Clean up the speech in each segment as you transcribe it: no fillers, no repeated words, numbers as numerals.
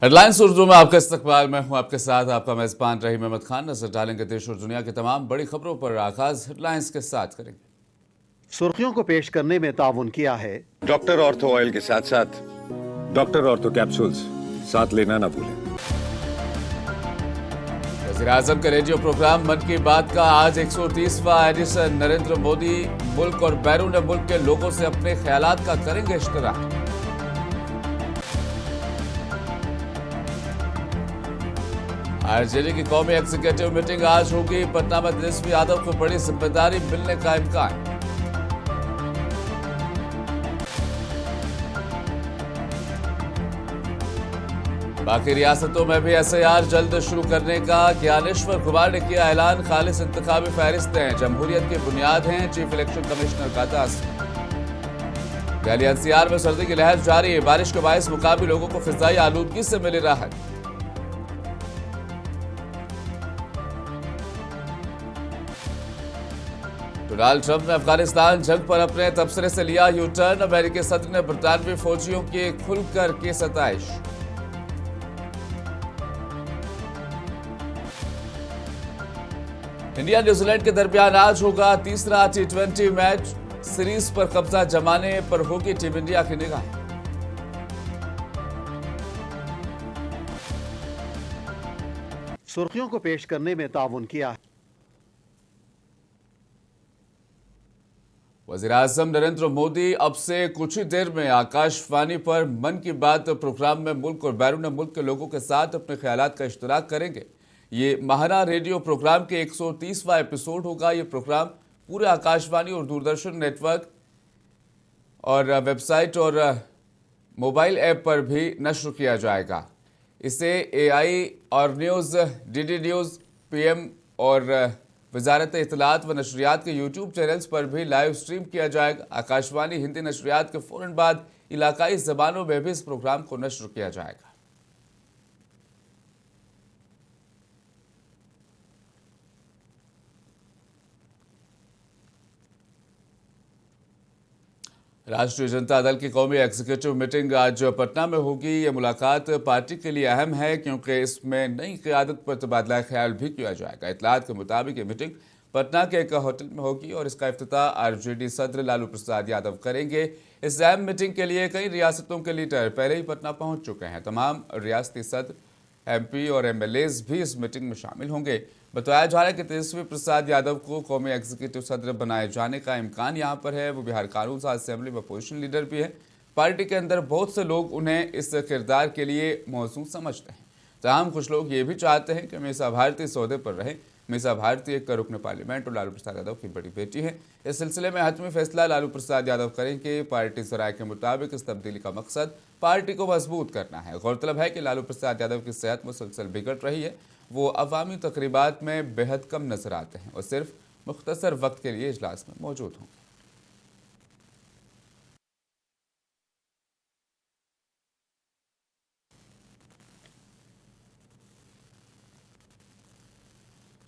Headlines Urdu में आपका इस्तकबाल। मैं हूं आपके साथ आपका मेजबान रहीम अहमद खान। नजर डालेंगे देश और दुनिया की तमाम बड़ी खबरों पर। आगाज हेडलाइंस के साथ करेंगे। सुर्खियों को पेश करने में ताउन किया है डॉक्टर ऑर्थो ऑयल के साथ साथ डॉक्टर ऑर्थो कैप्सूल्स साथ लेना ना भूलें। वज़ीर-ए-आज़म के रेडियो प्रोग्राम मन की बात का आज 130वां एडिशन। नरेंद्र मोदी मुल्क और बैरून मुल्क के लोगों से अपने ख्यालात का करेंगे इश्तराक। आरजेडी की कौमी एग्जीक्यूटिव मीटिंग आज होगी। पटना में तेजस्वी यादव को बड़ी जिम्मेदारी मिलने का इम्कान। बाकी रियासतों में भी एसआईआर जल्द शुरू करने का ज्ञानेश्वर कुमार ने किया ऐलान। खालिस इंतखाबी फहरिस्तें जमहूरियत की बुनियाद हैं, चीफ इलेक्शन कमिश्नर का तासर। दिल्ली एनसीआर में सर्दी की लहर जारी है। बारिश के बायस मुकामी लोगों को फिजाई आलूदगी से मिली राहत। डोनाल्ड ट्रंप ने अफगानिस्तान जंग पर अपने तबसरे से लिया यू टर्न। अमेरिकी सदर ने बरतानवी फौजियों की खुलकर की सताइश। इंडिया न्यूजीलैंड के दरमियान आज होगा तीसरा T20 मैच। सीरीज पर कब्जा जमाने पर होगी टीम इंडिया की निगाह। सुर्खियों को पेश करने में ताउन किया है वज़ीर-ए-आज़म नरेंद्र मोदी अब से कुछ ही देर में आकाशवाणी पर मन की बात प्रोग्राम में मुल्क और बैरून मुल्क के लोगों के साथ अपने ख्यालात का इश्तराक करेंगे। ये माहाना रेडियो प्रोग्राम के 130वां एपिसोड होगा। ये प्रोग्राम पूरे आकाशवाणी और दूरदर्शन नेटवर्क और वेबसाइट और मोबाइल ऐप पर भी नश्र किया जाएगा। इसे AI और न्यूज़, DD न्यूज़, PM और वजारत इत्तलात व नशरियात के यूट्यूब चैनल्स पर भी लाइव स्ट्रीम किया जाएगा। आकाशवाणी हिंदी नशरियात के फौरन बाद इलाकाई ज़बानों में भी इस प्रोग्राम को नश्र किया जाएगा। राष्ट्रीय जनता दल की कौमी एग्जीक्यूटिव मीटिंग आज पटना में होगी। ये मुलाकात पार्टी के लिए अहम है क्योंकि इसमें नई क़यादत पर तबादला ख्याल भी किया जाएगा। इत्तलात के मुताबिक ये मीटिंग पटना के एक होटल में होगी और इसका इफ्तिताह आरजेडी सदर लालू प्रसाद यादव करेंगे। इस अहम मीटिंग के लिए कई रियासतों के लीडर पहले ही पटना पहुंच चुके हैं। तमाम रियासती सदर, MP और MLAs भी इस मीटिंग में शामिल होंगे। बताया जा रहा है कि तेजस्वी प्रसाद यादव को कौमी एग्जीक्यूटिव सदर बनाए जाने का इम्कान यहाँ पर है। वो बिहार कानून साज असेंबली में अपोजिशन लीडर भी है। पार्टी के अंदर बहुत से लोग उन्हें इस किरदार के लिए मौजूद समझते हैं। तमाम कुछ लोग ये भी चाहते हैं कि मीसा भारती सौदे पर रहें। मीसा भारती एक रुकन पार्लियामेंट और लालू प्रसाद यादव की बड़ी बेटी है। इस सिलसिले में हतमी फैसला लालू प्रसाद यादव करेंगे। पार्टी सराय के मुताबिक इस तब्दीली का मकसद पार्टी को मजबूत करना है। गौरतलब है कि लालू प्रसाद यादव की सेहत मुसलसल बिगड़ रही है। वो अवामी तकरीबात में बेहद कम नजर आते हैं और सिर्फ मुख्तसर वक्त के लिए इजलास में मौजूद होंगे।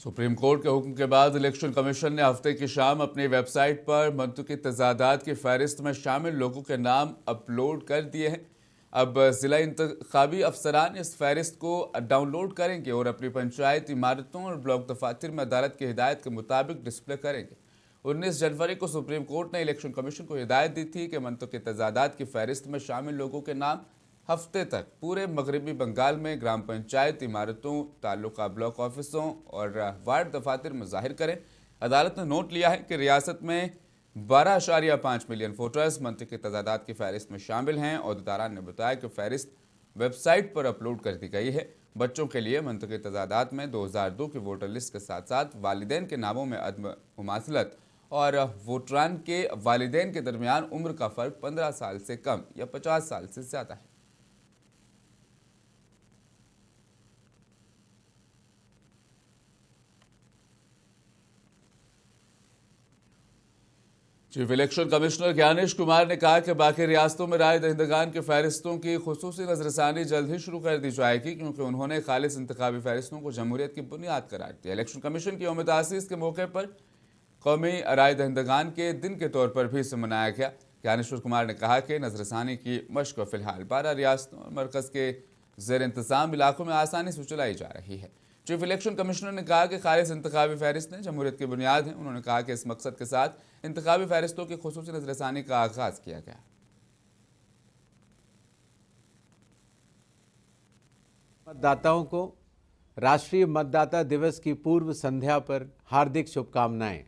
सुप्रीम कोर्ट के हुक्म के बाद इलेक्शन कमीशन ने हफ्ते की शाम अपनी वेबसाइट पर मंतुकी तजादात की फहरिस्त में शामिल लोगों के नाम अपलोड कर दिए हैं। अब जिला इंतखाबी अफसरान इस फहरिस्त को डाउनलोड करेंगे और अपनी पंचायत इमारतों और ब्लॉक दफातर में अदालत की हिदायत के मुताबिक डिस्प्ले करेंगे। 19 जनवरी को सुप्रीम कोर्ट ने इलेक्शन कमीशन को हिदायत दी थी कि मंतुकी तजादात की फहरिस्त में शामिल लोगों के नाम हफ्ते तक पूरे मगरबी बंगाल में ग्राम पंचायत इमारतों, ताल्लुका ब्लॉक ऑफिसों और वार्ड दफातर में जाहिर करें। अदालत ने नोट लिया है कि रियासत में 12.5 मिलियन वोटर्स मंतुकी तजादात की फहरिस्त में शामिल हैं। अहदेदारान ने बताया कि फहरिस्त वेबसाइट पर अपलोड कर दी गई है। बच्चों के लिए मंतुकी तजादात में 2002 की वोटर लिस्ट के साथ साथ वालिदैन के नामों में अदम मुमासलत और वोटरान के वालिदैन के दरमियान उम्र का फ़र्क 15 साल से कम या 50 साल से ज़्यादा है। Chief election commissioner Gyanesh Kumar ने कहा कि बाकी रियासतों में राय दहिंदगान की फहरिस्तों की खुसूसी नजरसानी जल्द ही शुरू कर दी जाएगी क्योंकि उन्होंने खालिस इंतखाबी फहरिस्तों को जमहूरियत की बुनियाद करार दिया। इलेक्शन कमीशन की यौम तासीस के मौके पर कौमी राय दहिंदगान के दिन के तौर पर भी इसे मनाया गया। ज्ञानेश्वर कुमार ने कहा कि नजरसानी की मशक फिलहाल 12 रियासतों और मरकज़ के जेर इंतजाम इलाकों में आसानी से चलाई जा रही है। चीफ इलेक्शन कमिश्नर ने कहा कि खालिस इंतखाबी फहरिस्तें जमहूरियत की बुनियाद हैं। उन्होंने कहा कि इस मकसद के साथ इंतखाबी फहरिस्तों की खुसूसी नजरसानी का आगाज किया गया। मतदाताओं को राष्ट्रीय मतदाता दिवस की पूर्व संध्या पर हार्दिक शुभकामनाएं।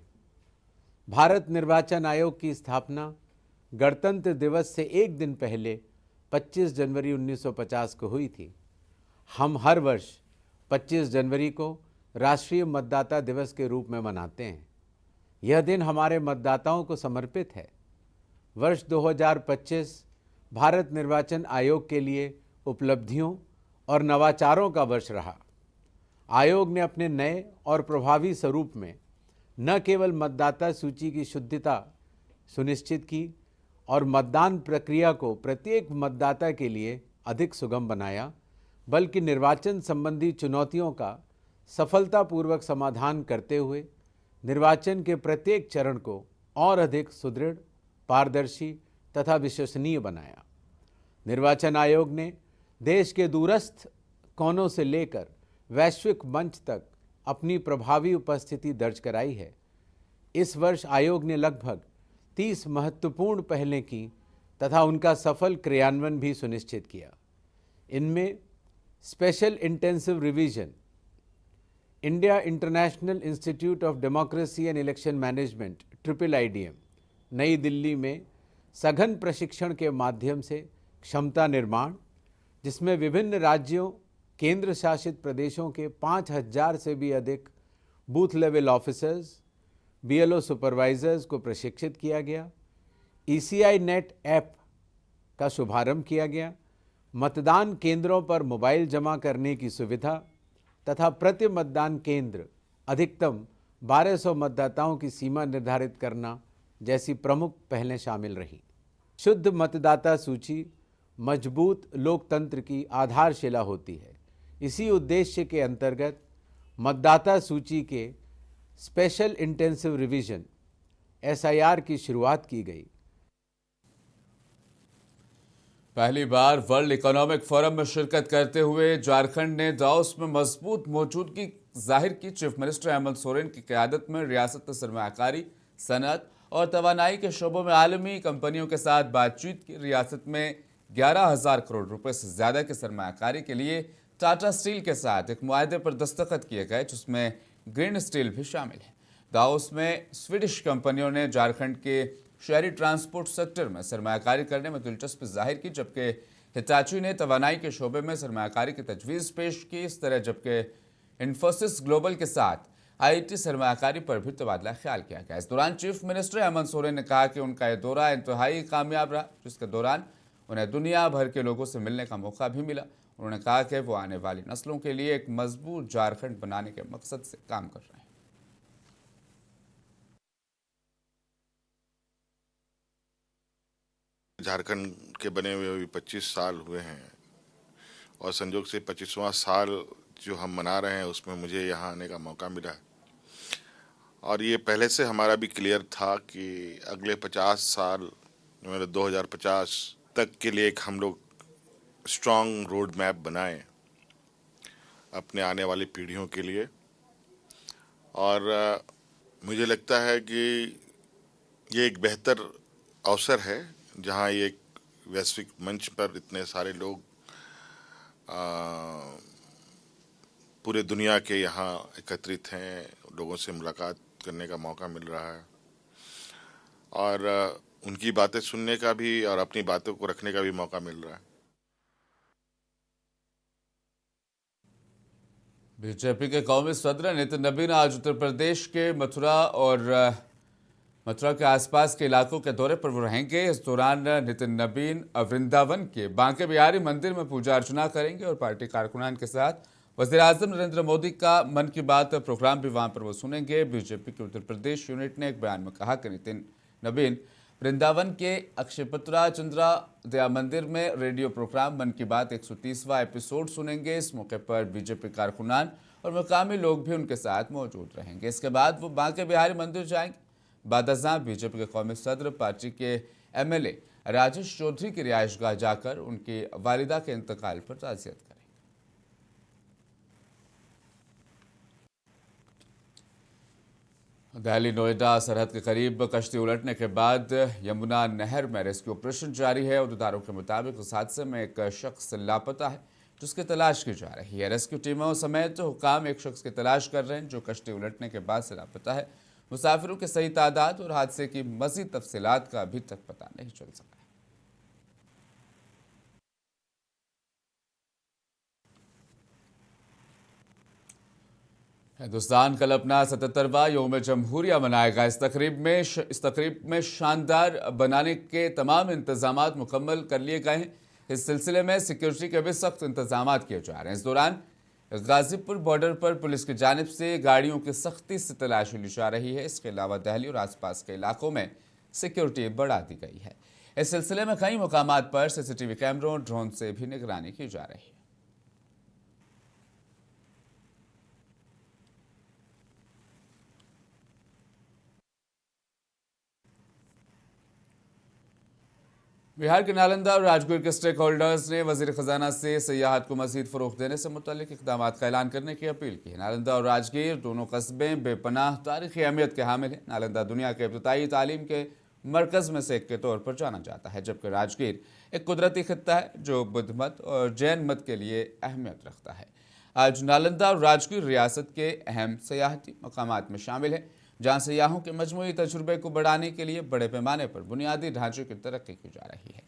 भारत निर्वाचन आयोग की स्थापना गणतंत्र दिवस से एक दिन पहले 25 जनवरी 1950 को हुई थी। हम हर वर्ष 25 जनवरी को राष्ट्रीय मतदाता दिवस के रूप में मनाते हैं। यह दिन हमारे मतदाताओं को समर्पित है। वर्ष 2025 भारत निर्वाचन आयोग के लिए उपलब्धियों और नवाचारों का वर्ष रहा। आयोग ने अपने नए और प्रभावी स्वरूप में न केवल मतदाता सूची की शुद्धता सुनिश्चित की और मतदान प्रक्रिया को प्रत्येक मतदाता के लिए अधिक सुगम बनाया, बल्कि निर्वाचन संबंधी चुनौतियों का सफलतापूर्वक समाधान करते हुए निर्वाचन के प्रत्येक चरण को और अधिक सुदृढ़, पारदर्शी तथा विश्वसनीय बनाया। निर्वाचन आयोग ने देश के दूरस्थ कोनों से लेकर वैश्विक मंच तक अपनी प्रभावी उपस्थिति दर्ज कराई है। इस वर्ष आयोग ने लगभग 30 महत्वपूर्ण पहलें की तथा उनका सफल क्रियान्वयन भी सुनिश्चित किया। इनमें special intensive revision, India international institute of democracy and election management IIIDM नई दिल्ली में सघन प्रशिक्षण के माध्यम से क्षमता निर्माण, जिसमें विभिन्न राज्यों, केंद्र शासित प्रदेशों के 5000 से भी अधिक booth level officers, BLO supervisors को प्रशिक्षित किया गया। ECI नेट ऐप का शुभारंभ किया गया। मतदान केंद्रों पर मोबाइल जमा करने की सुविधा तथा प्रति मतदान केंद्र अधिकतम 1200 मतदाताओं की सीमा निर्धारित करना जैसी प्रमुख पहलें शामिल रहीं। शुद्ध मतदाता सूची मजबूत लोकतंत्र की आधारशिला होती है। इसी उद्देश्य के अंतर्गत मतदाता सूची के स्पेशल इंटेंसिव रिवीजन SIR की शुरुआत की गई। पहली बार वर्ल्ड इकोनॉमिक फोरम में शिरकत करते हुए झारखंड ने दावोस में मजबूत मौजूदगी जाहिर की। चीफ मिनिस्टर हेमंत सोरेन की क़यादत में रियासत ने सरमायाकारी, सनअत और तवानाई के शोबों में आलमी कंपनियों के साथ बातचीत की। रियासत में 11,000 करोड़ रुपए से ज्यादा की सरमायाकारी के लिए टाटा स्टील के साथ एक मुआहदे पर दस्तखत किए गए, जिसमें ग्रीन स्टील भी शामिल है। दावोस में स्वीडिश कंपनियों ने झारखंड के शहरी ट्रांसपोर्ट सेक्टर में सरमायाकारी करने में दिलचस्पी जाहिर की, जबकि हिताची ने तवानाई के शोबे में सरमायाकारी की तजवीज़ पेश की। इस तरह जबकि इन्फोसिस ग्लोबल के साथ IIT सरमायाकारी पर भी तबादला ख्याल किया गया। इस दौरान चीफ मिनिस्टर हेमंत सोरेन ने कहा कि उनका यह दौरा इंतहाई कामयाब रहा, जिसके दौरान उन्हें दुनिया भर के लोगों से मिलने का मौका भी मिला। उन्होंने कहा कि वो आने वाली नस्लों के लिए एक मजबूत झारखंड बनाने के मकसद से काम कर रहे हैं। झारखंड के बने हुए अभी 25 साल हुए हैं और संयोग से 25वां साल जो हम मना रहे हैं उसमें मुझे यहाँ आने का मौका मिला है। और ये पहले से हमारा भी क्लियर था कि अगले 50 साल मतलब 2050 तक के लिए एक हम लोग स्ट्रॉन्ग रोड मैप बनाएं अपने आने वाली पीढ़ियों के लिए। और मुझे लगता है कि ये एक बेहतर अवसर है जहाँ ये वैश्विक मंच पर इतने सारे लोग पूरे दुनिया के यहाँ एकत्रित हैं, लोगों से मुलाकात करने का मौका मिल रहा है और उनकी बातें सुनने का भी और अपनी बातों को रखने का भी मौका मिल रहा है। बीजेपी के कौमी सदर नितिन नबीन आज उत्तर प्रदेश के मथुरा के आसपास के इलाकों के दौरे पर वो रहेंगे। इस दौरान नितिन नबीन वृंदावन के बांके बिहारी मंदिर में पूजा अर्चना करेंगे और पार्टी कारकुनान के साथ वज़ीर-ए-आज़म नरेंद्र मोदी का मन की बात प्रोग्राम भी वहां पर वो सुनेंगे। बीजेपी के उत्तर प्रदेश यूनिट ने एक बयान में कहा कि नितिन नबीन वृंदावन के अक्षयपुत्रा चंद्रा दया मंदिर में रेडियो प्रोग्राम मन की बात 130वां एपिसोड सुनेंगे। इस मौके पर बीजेपी कारकुनान और मकामी लोग भी उनके साथ मौजूद रहेंगे। इसके बाद वो बांके बिहारी मंदिर जाएंगे। बादशाह बीजेपी के कौमी सदर पार्टी के MLA राजेश चौधरी की रिहाइशगाह जाकर उनकी वालिदा के इंतकाल पर ताज़ियत करें। दिल्ली नोएडा सरहद के करीब कश्ती उलटने के बाद यमुना नहर में रेस्क्यू ऑपरेशन जारी है। उद्धारों के मुताबिक उस हादसे में एक शख्स लापता है जिसकी तलाश की जा रही है। रेस्क्यू टीमों समेत हुकाम एक शख्स की तलाश कर रहे हैं जो कश्ती उलटने के बाद से लापता है। मुसाफिरों की सही तादाद और हादसे की मजीद तफसीलात का अभी तक पता नहीं चल सका। हिंदुस्तान कल अपना 77वां यौम जमहूरिया मनाएगा। इस तकरीब में शानदार बनाने के तमाम इंतजाम मुकम्मल कर लिए गए हैं। इस सिलसिले में सिक्योरिटी के भी सख्त इंतजाम किए जा रहे हैं। इस दौरान गाजीपुर बॉर्डर पर पुलिस की जानिब से गाड़ियों की सख्ती से तलाशी ली जा रही है। इसके अलावा दिल्ली और आसपास के इलाकों में सिक्योरिटी बढ़ा दी गई है। इस सिलसिले में कई मुकामात पर सीसीटीवी कैमरों ड्रोन से भी निगरानी की जा रही है। बिहार के नालंदा और राजगीर के स्टेक होल्डर्स ने वजीर खजाना से सयाहत को मजीद फरोग देने से मुतालिक इकदाम का ऐलान करने की अपील की है। नालंदा और राजगीर दोनों कस्बे बेपनाह तारीखी अहमियत के हामिल हैं। नालंदा दुनिया के इब्तदाई तालीम के मरकज़ में से एक के तौर पर जाना जाता है, जबकि राजगीर एक कुदरती खित्ता है जो बुद्ध मत और जैन मत के लिए अहमियत रखता है। आज नालंदा और राजगीर रियासत के अहम सयाहती मकामात में शामिल है, जहाँ सयाहों के मजमूई तजुर्बे को बढ़ाने के लिए बड़े पैमाने पर बुनियादी ढांचे की तरक्की की जा रही है।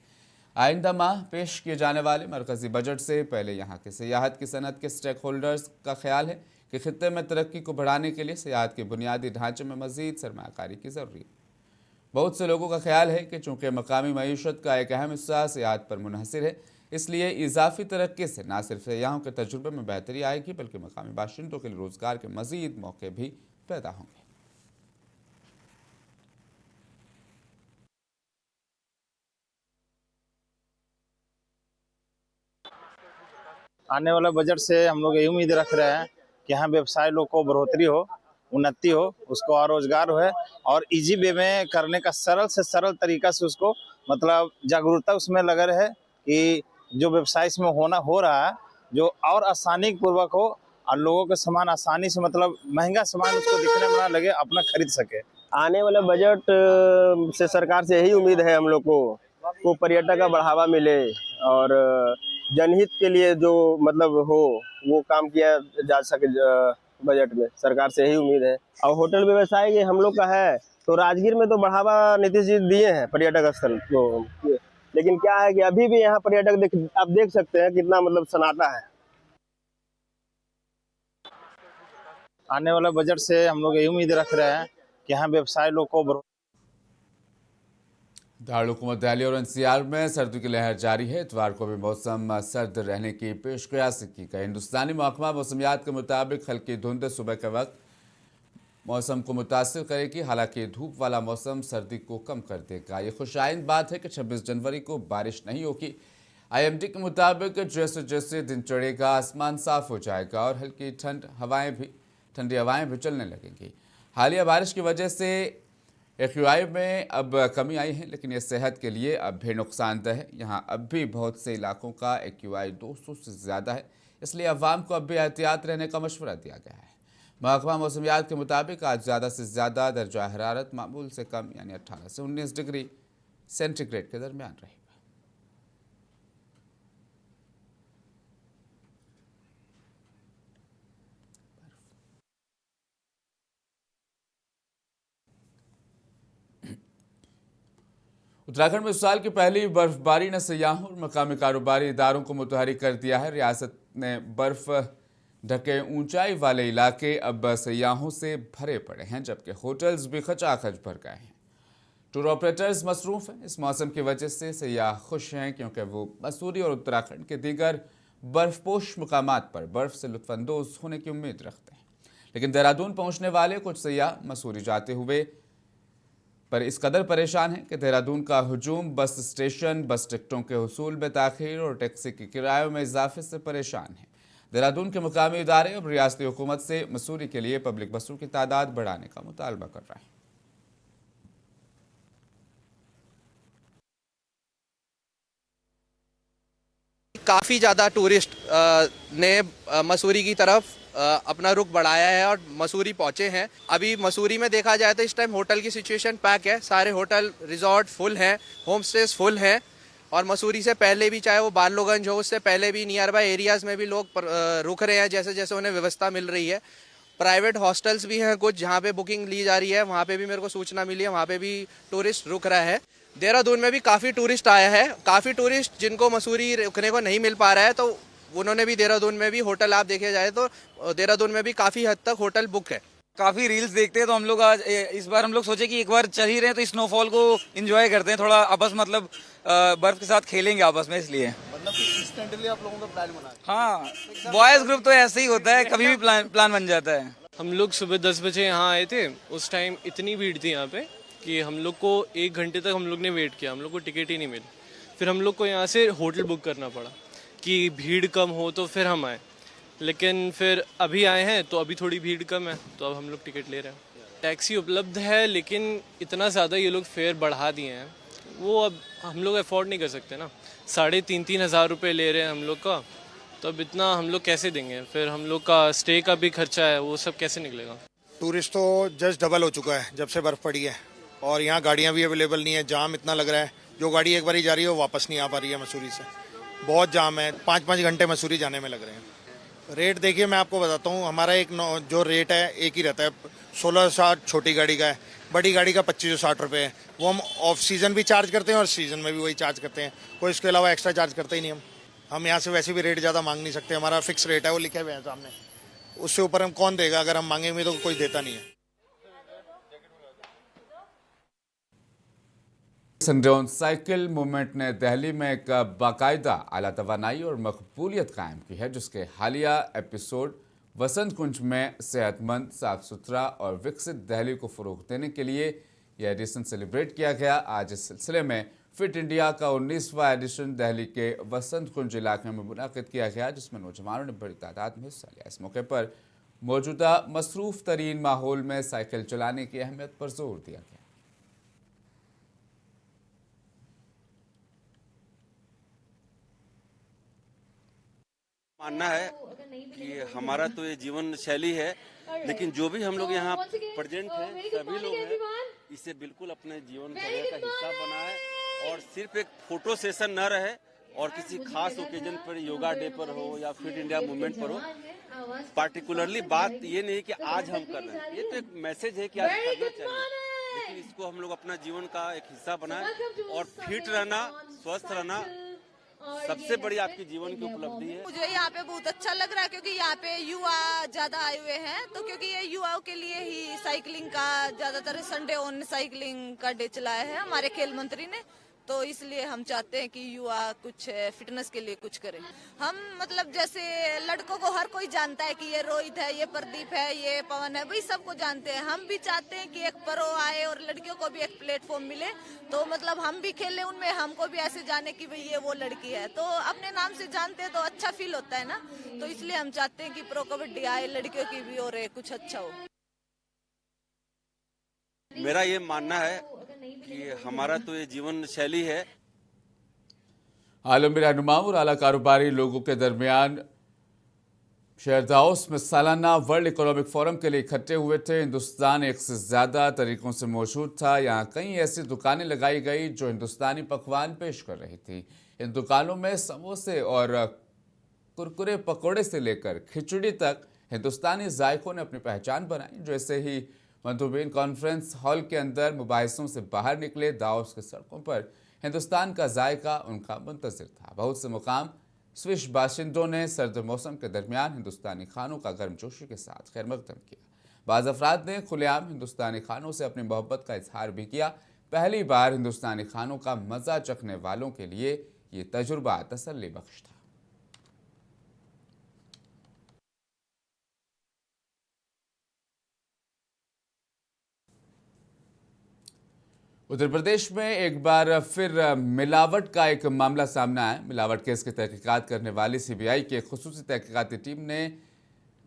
आइंदा माह पेश किए जाने वाले मरकजी बजट से पहले यहाँ के सयाहत की सनत के स्टेक होल्डर्स का ख्याल है कि खित्ते में तरक्की को बढ़ाने के लिए सयाहत के बुनियादी ढांचे में मजीद सरमायाकारी की जरूरी है। बहुत से लोगों का ख्याल है कि चूँकि मकामी मईशत का एक अहम हिस्सा सयाहत पर मुनहसिर है, इसलिए इजाफी तरक्की से न सिर्फ सयाहों के तजुर्बे में बेहतरी आएगी बल्कि मकामी बाशिंदों के लिए रोजगार के मजीद मौके भी पैदा होंगे। आने वाला बजट से हम लोग यही उम्मीद रख रहे हैं कि यहाँ व्यवसाय लोग को बढ़ोतरी हो, उन्नति हो, उसको और रोजगार हो और इजी वे में करने का सरल से सरल तरीका से उसको मतलब जागरूकता उसमें लगा रहे कि जो व्यवसाय इसमें हो रहा है जो और आसानी पूर्वक हो और लोगों के सामान आसानी से मतलब महंगा सामान उसको दिखने में ना लगे, अपना खरीद सके। आने वाले बजट से सरकार से यही उम्मीद है हम लोग को पर्यटन का बढ़ावा मिले और जनहित के लिए जो मतलब हो वो काम किया जा सके बजट में, सरकार से यही उम्मीद है। और होटल व्यवसाय के हम लोग का है तो राजगीर में तो बढ़ावा नीतीश जी दिए हैं पर्यटक स्थल को, लेकिन क्या है कि अभी भी यहाँ पर्यटक आप देख सकते हैं कितना मतलब सन्नाटा है। आने वाला बजट से हम लोग यही उम्मीद रख रहे हैं कि यहाँ व्यवसाय लोग को दारुल-हुकूमत दिल्ली और एनसीआर में सर्दी की लहर जारी है। इतवार को भी मौसम सर्द रहने की पेशकयास की गई। हिंदुस्तानी महकमा मौसमियात के मुताबिक हल्की धुंध सुबह के वक्त मौसम को मुतासिर करेगी, हालांकि धूप वाला मौसम सर्दी को कम कर देगा। ये खुशाइंद बात है कि 26 जनवरी को बारिश नहीं होगी। IMD के मुताबिक जैसे जैसे दिन चढ़ेगा आसमान साफ हो जाएगा और हल्की ठंडी हवाएं भी चलने लगेंगी। हालिया बारिश की वजह से AQI में अब कमी आई है, लेकिन यह सेहत के लिए अब भी नुकसानदेह है। यहाँ अब भी बहुत से इलाकों का AQI 200 से ज़्यादा है, इसलिए अवाम को अब भी एहतियात रहने का मशवरा दिया गया है। महकमा मौसमियात के मुताबिक आज ज़्यादा से ज़्यादा दर्जा हरारत मामूल से कम यानी 18 से 19 डिग्री सेंटीग्रेड के दरमियान रहेगा। उत्तराखंड में इस साल की पहली बर्फबारी ने सयाहों और मकामी कारोबारी इदारों को मुतहरिक कर दिया है। रियासत ने बर्फ ढके ऊंचाई वाले इलाके अब सयाहों से भरे पड़े हैं, जबकि होटल्स भी खचाखच भर गए हैं। टूर ऑपरेटर्स मसरूफ हैं। इस मौसम की वजह से सयाह खुश हैं क्योंकि वो मसूरी और उत्तराखंड के दीगर बर्फपोश मकामात पर बर्फ से लुत्फानंदोज होने की उम्मीद रखते हैं। लेकिन देहरादून पहुंचने वाले कुछ सयाह मसूरी जाते हुए पर इस कदर परेशान हैं कि देहरादून का हुजूम बस स्टेशन, बस टिकटों के हुसूल में ताखीर और टैक्सी के किरायों में इजाफे से परेशान हैं। देहरादून के मुकामी इदारे अब रियासती हुकूमत से मसूरी के लिए पब्लिक बसों की तादाद बढ़ाने का मुतालबा कर रहे हैं। काफ़ी ज़्यादा टूरिस्ट ने मसूरी की तरफ अपना रुख बढ़ाया है और मसूरी पहुंचे हैं। अभी मसूरी में देखा जाए तो इस टाइम होटल की सिचुएशन पैक है, सारे होटल रिजॉर्ट फुल हैं, होम स्टेज फुल हैं। और मसूरी से पहले भी, चाहे वो बालोगंज हो, उससे पहले भी नियर बाय एरियाज में भी लोग रुक रहे हैं जैसे जैसे उन्हें व्यवस्था मिल रही है। प्राइवेट हॉस्टल्स भी हैं कुछ जहाँ पे बुकिंग ली जा रही है, वहाँ पे भी मेरे को सूचना मिली है, वहाँ पे भी टूरिस्ट रुक रहा है। देहरादून में भी काफ़ी टूरिस्ट आया है, काफ़ी टूरिस्ट जिनको मसूरी रुकने को नहीं मिल पा रहा है तो उन्होंने भी देहरादून में भी होटल, आप देखे जाए तो देहरादून में भी काफ़ी हद तक होटल बुक है। काफ़ी रील्स देखते हैं तो हम लोग आज इस बार हम लोग सोचे कि एक बार चल ही रहे हैं तो स्नोफॉल को एंजॉय करते हैं, थोड़ा आपस मतलब बर्फ के साथ खेलेंगे आपस में, इसलिए मतलब इंस्टेंटली आप लोगों का प्लान बना। हाँ, बॉयज ग्रुप तो ऐसे ही होता है, कभी भी प्लान बन जाता है। हम लोग सुबह 10 बजे यहाँ आए थे, उस टाइम इतनी भीड़ थी यहाँ पे कि हम लोग को 1 घंटे तक हम लोग ने वेट किया, हम लोग को टिकट ही नहीं मिली। फिर हम लोग को यहाँ से होटल बुक करना पड़ा कि भीड़ कम हो तो फिर हम आए, लेकिन फिर अभी आए हैं तो अभी थोड़ी भीड़ कम है तो अब हम लोग टिकट ले रहे हैं। टैक्सी उपलब्ध है लेकिन इतना ज़्यादा ये लोग फेयर बढ़ा दिए हैं, वो अब हम लोग अफोर्ड नहीं कर सकते ना। 3,500 हज़ार रुपये ले रहे हैं हम लोग का, तो अब इतना हम लोग कैसे देंगे? फिर हम लोग का स्टे का भी खर्चा है, वो सब कैसे निकलेगा? टूरिस्ट तो जस्ट डबल हो चुका है जब से बर्फ़ पड़ी है, और यहाँ गाड़ियाँ भी अवेलेबल नहीं है, जाम इतना लग रहा है, जो गाड़ी एक बारी जा रही है वो वापस नहीं आ पा रही है मसूरी से, बहुत जाम है, 5-5 घंटे मसूरी जाने में लग रहे हैं। रेट देखिए मैं आपको बताता हूँ, हमारा जो रेट है एक ही रहता है, 1660 छोटी गाड़ी का है, बड़ी गाड़ी का 2560 रुपये है। वो हम ऑफ सीज़न भी चार्ज करते हैं और सीज़न में भी वही चार्ज करते हैं, कोई इसके अलावा एक्स्ट्रा चार्ज करते ही नहीं हम यहाँ से वैसे भी रेट ज़्यादा मांग नहीं सकते, हमारा फिक्स रेट है, वो लिखे हुए हैं सामने, उससे ऊपर हम कौन देगा? अगर हम मांगेंगे तो कोई देता नहीं है। संडे ऑन साइकिल मूवमेंट ने दिल्ली में एक बाकायदा आला तवानाई और मकबूलियत कायम की है, जिसके हालिया एपिसोड वसंत कुंज में सेहतमंद, साफ सुथरा और विकसित दिल्ली को फ़रोग़ देने के लिए यह एडिशन सेलिब्रेट किया गया। आज इस सिलसिले में फिट इंडिया का 19वां एडिशन दिल्ली के वसंत कुंज इलाके में मुनाकिद किया गया, जिसमें नौजवानों ने बड़ी तादाद में हिस्सा लिया। इस मौके पर मौजूदा मसरूफ़ तरीन माहौल में साइकिल चलाने की अहमियत पर जोर दिया गया। मानना है कि हमारा तो ये जीवन शैली है, लेकिन जो भी हम लोग यहाँ प्रेजेंट हैं सभी लोग हैं, इसे बिल्कुल अपने जीवन का हिस्सा बनाए और सिर्फ एक फोटो सेशन न रहे और किसी खास ओकेजन पर, योगा डे पर हो या फिट इंडिया मूवमेंट पर हो, पार्टिकुलरली बात ये नहीं कि आज हम कर रहे हैं, ये तो एक मैसेज है कि आज करना चाहिए, लेकिन इसको हम लोग अपना जीवन का एक हिस्सा बनाए और फिट रहना, स्वस्थ रहना सबसे बड़ी आपकी जीवन की उपलब्धि है। मुझे यहाँ पे बहुत अच्छा लग रहा है क्योंकि यहाँ पे युवा ज्यादा आए हुए हैं, तो क्योंकि ये युवाओं के लिए ही साइकिलिंग का ज्यादातर संडे ऑन साइकिलिंग का डे चलाया है हमारे खेल मंत्री ने, तो इसलिए हम चाहते हैं कि युवा कुछ फिटनेस के लिए कुछ करें। हम मतलब जैसे लड़कों को हर कोई जानता है कि ये रोहित है, ये प्रदीप है, ये पवन है, वही सबको जानते हैं। हम भी चाहते हैं कि एक प्रो आए और लड़कियों को भी एक प्लेटफॉर्म मिले, तो मतलब हम भी खेलें उनमें, हमको भी ऐसे जाने कि भाई ये वो लड़की है, तो अपने नाम से जानते हैं तो अच्छा फील होता है ना, तो इसलिए हम चाहते हैं कि प्रो कबड्डी आए, लड़कियों की भी और कुछ अच्छा हो। मेरा ये मानना है कि हमारा तो ये जीवन शैली है। आलमी रहनुमा और आला कारोबारी लोगों के दरमियान शेयर दावोस में सालाना वर्ल्ड इकोनॉमिक फोरम के लिए इकट्ठे हुए थे। हिंदुस्तान एक से ज़्यादा तरीकों से मौजूद था। यहाँ कई ऐसी दुकानें लगाई गई जो हिंदुस्तानी पकवान पेश कर रही थी। इन दुकानों में समोसे और कुरकुरे पकौड़े से लेकर खिचड़ी तक हिंदुस्तानी जायकों ने अपनी पहचान बनाई। जैसे ही मंतूबीन कॉन्फ्रेंस हॉल के अंदर मुबाहिसों से बाहर निकले, दावोस की सड़कों पर हिंदुस्तान का जायका उनका मुंतज़िर था। बहुत से मुकाम स्विश बाशिंदों ने सर्द मौसम के दरमियान हिंदुस्तानी खानों का गर्मजोशी के साथ खैरमकदम किया। बाज़ अफराद ने खुलेआम हिंदुस्तानी खानों से अपनी मोहब्बत का इजहार भी किया। पहली बार हिंदुस्तानी खानों का मज़ा चखने वालों के लिए ये तजुर्बा तसल्ली बख्श था। उत्तर प्रदेश में एक बार फिर मिलावट का एक मामला सामने आया। मिलावट केस की तहकीकात करने वाली सीबीआई की एक खुसूसी तहकीकाती टीम ने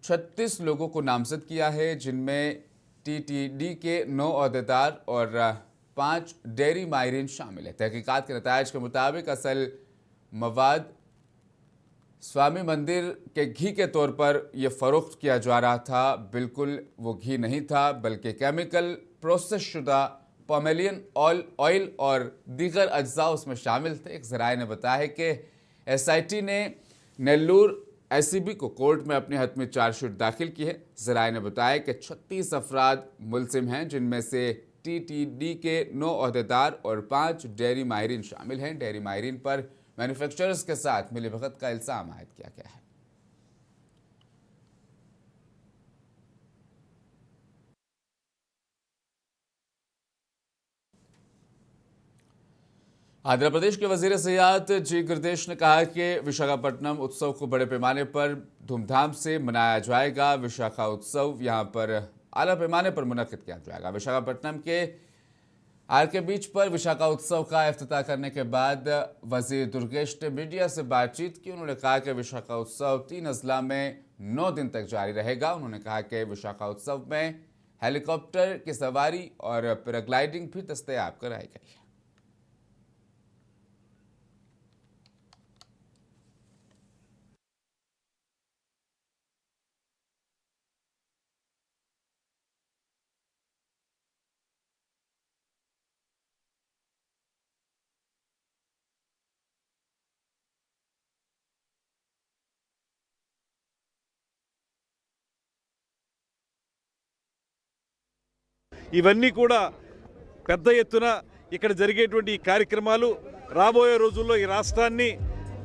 36 लोगों को नामजद किया है, जिनमें टीटीडी के 9 ओहदेदार और 5 डेयरी माहिरीन शामिल है। तहकीकात के नतायज के मुताबिक असल मवाद स्वामी मंदिर के घी के तौर पर यह फरोख्त किया जा रहा था। बिल्कुल वो घी नहीं था, बल्कि केमिकल प्रोसेस शुदा पॉमेलियन ऑयल और दीगर अज्जा उसमें शामिल थे। एक ज़राए ने बताया है कि एसआईटी ने नेल्लूर एसीबी को कोर्ट में अपने हक में चार्जशीट दाखिल की है। ज़राए ने बताया कि 36 अफराद मुलजिम हैं, जिनमें से टीटीडी के 9 ओहदेदार और 5 डेयरी माहिरीन शामिल हैं। डेयरी माहिरीन पर मैन्युफैक्चरर्स के साथ मिलीभगत का इल्ज़ाम आयद किया गया है। आंध्र प्रदेश के वजीर सयाहत जी गिरदेश ने कहा कि विशाखापट्टनम उत्सव को बड़े पैमाने पर धूमधाम से मनाया जाएगा। विशाखा उत्सव यहां पर आला पैमाने पर मुनक्किद किया जाएगा। विशाखापट्टनम के आरके बीच पर विशाखा उत्सव का इफ्तिताह करने के बाद वजीर दुर्गेश ने मीडिया से बातचीत की। उन्होंने कहा कि विशाखा उत्सव 3 अजला में 9 दिन तक जारी रहेगा। उन्होंने कहा कि विशाखा उत्सव में हेलीकॉप्टर की सवारी और पैराग्लाइडिंग भी दस्तयाब कराई गई है। ఇవన్నీ కూడా పెద్ద ఎత్తున ఇక్కడ జరిగేటువంటి కార్యక్రమాలు రాబోయే రోజుల్లో ఈ రాష్ట్రాన్ని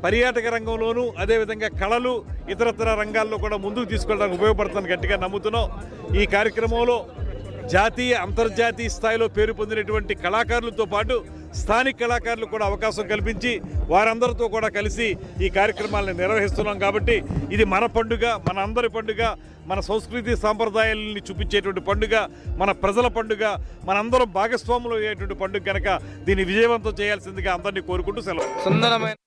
పర్యాటక రంగంలోనూ అదేవిధంగా కళలు ఇతరతర రంగాల్లో కూడా ముందుకు తీసుకెళ్ళడానికి ఉపయోగపడుతుందని గట్టిగా నమ్ముతున్నాం। ఈ కార్యక్రమంలో జాతీయ అంతర్జాతీయ స్థాయిలో పేరు పొందినటువంటి కళాకారులతో పాటు స్థానిక కళాకారులకు కూడా అవకాశం కల్పించి వారందరితో కూడా కలిసి ఈ కార్యక్రమాలను నిర్వహిస్తున్నాం। కాబట్టి ఇది మన పండుగ, మన అందరి పండుగ, మన సంస్కృతి సాంప్రదాయాలని చూపించేటువంటి పండుగ, మన ప్రజల పండుగ, మనందరం భాగస్వాములు అయ్యేటువంటి పండుగ కనుక దీన్ని విజయవంతం చేయాల్సిందిగా అందరినీ కోరుకుంటూ సెలవు। సుందరమైన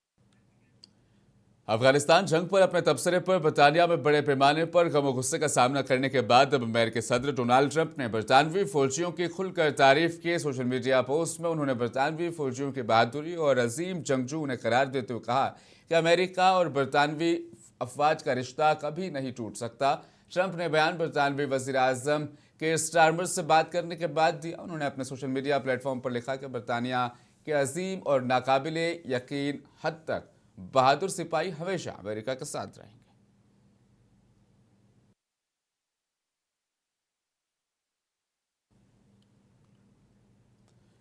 अफगानिस्तान जंग पर अपने तबसरे पर बरतानिया में बड़े पैमाने पर गम और गुस्से का सामना करने के बाद अब अमेरिकी सदर डोनाल्ड ट्रंप ने बरतानवी फौजियों की खुलकर तारीफ की। सोशल मीडिया पोस्ट में उन्होंने बरतानवी फौजियों की बहादुरी और अजीम जंगजू उन्हें करार देते हुए कहा कि अमेरिका और बरतानवी अफवाज का रिश्ता कभी नहीं टूट सकता। ट्रंप ने बयान बरतानवी वजीर आजम के स्टारमर से बात करने के बाद दिया। उन्होंने अपने सोशल मीडिया प्लेटफॉर्म पर लिखा कि बरतानिया के अजीम और नाकाबिले यकीन हद तक बहादुर सिपाही हमेशा अमेरिका के साथ रहेंगे।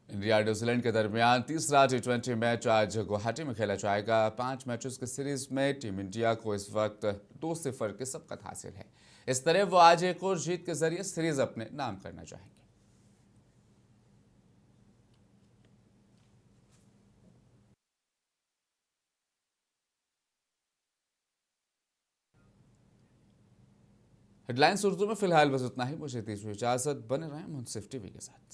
इंडिया न्यूजीलैंड के दरमियान तीसरा T20 मैच आज गुवाहाटी में खेला जाएगा। 5 मैचेस की सीरीज में टीम इंडिया को इस वक्त 2-0 की सबकत हासिल है। इस तरह वो आज एक और जीत के जरिए सीरीज अपने नाम करना चाहेंगे। हेडलाइंस उर्दू में फिलहाल बस इतना ही। मुझे दीजिए इजाजत, बने रहें मुंसिफ टीवी के साथ।